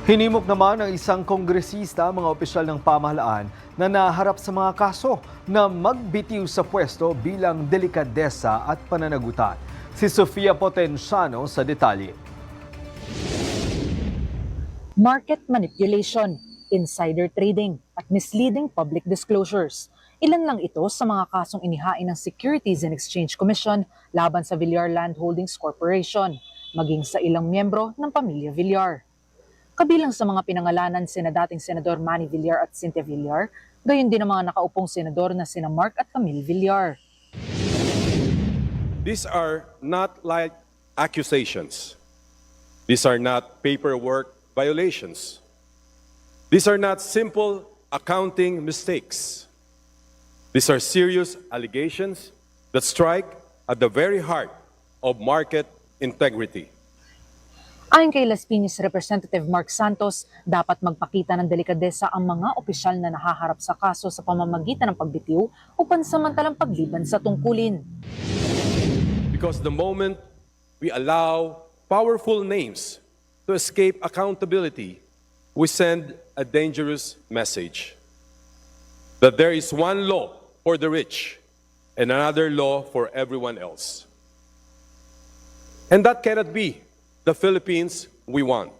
Hinimok naman ng isang kongresista ang mga opisyal ng pamahalaan na naharap sa mga kaso na magbitiw sa pwesto bilang delikadesa at pananagutan. Si Sofia Potenciano sa detalye. Market manipulation, insider trading at misleading public disclosures. Ilan lang ito sa mga kasong inihain ng Securities and Exchange Commission laban sa Villar Land Holdings Corporation, maging sa ilang miyembro ng pamilya Villar. Kabilang sa mga pinangalanan sina dating Senador Manny Villar at Cynthia Villar, gayon din ang mga nakaupong senador na sina Mark at Camille Villar. These are not light accusations. These are not paperwork violations. These are not simple accounting mistakes. These are serious allegations that strike at the very heart of market integrity. Ayon kay Las Piñas Representative Mark Santos, dapat magpakita ng delikadesa ang mga opisyal na nahaharap sa kaso sa pamamagitan ng pagbitiw o pansamantalang pagliban sa tungkulin. Because the moment we allow powerful names to escape accountability, we send a dangerous message that there is one law for the rich and another law for everyone else. And that cannot be the Philippines we want.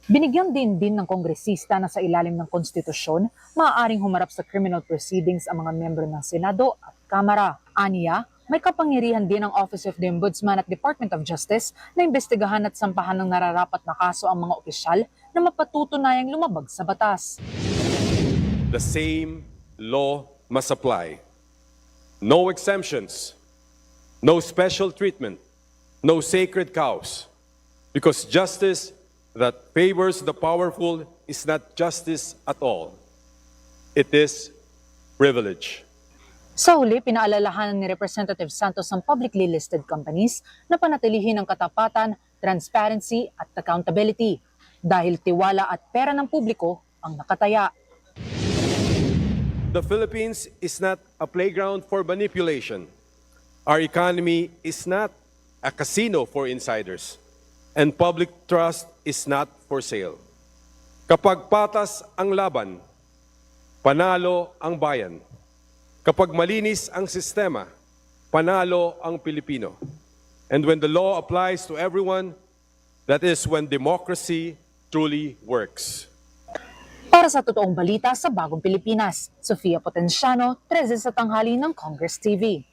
Binigyan din ng kongresista na sa ilalim ng konstitusyon, maaaring humarap sa criminal proceedings ang mga miyembro ng Senado at Kamara. Aniya, may kapangyarihan din ang Office of the Ombudsman at Department of Justice na imbestigahan at sampahan ng nararapat na kaso ang mga opisyal na mapatutunayang lumabag sa batas. The same law must apply. No exemptions, no special treatment, no sacred cows. Because justice that favors the powerful is not justice at all. It is privilege. Sa huli, pinaalalahanan ni Representative Santos ang publicly listed companies na panatilihin ang katapatan, transparency at accountability dahil tiwala at pera ng publiko ang nakataya. The Philippines is not a playground for manipulation. Our economy is not a casino for insiders. And public trust is not for sale. Kapag patas ang laban, panalo ang bayan. Kapag malinis ang sistema, panalo ang Pilipino. And when the law applies to everyone, that is when democracy truly works. Para sa totoong balita sa Bagong Pilipinas, Sofia Potenciano, 13 sa tanghali ng Congress TV.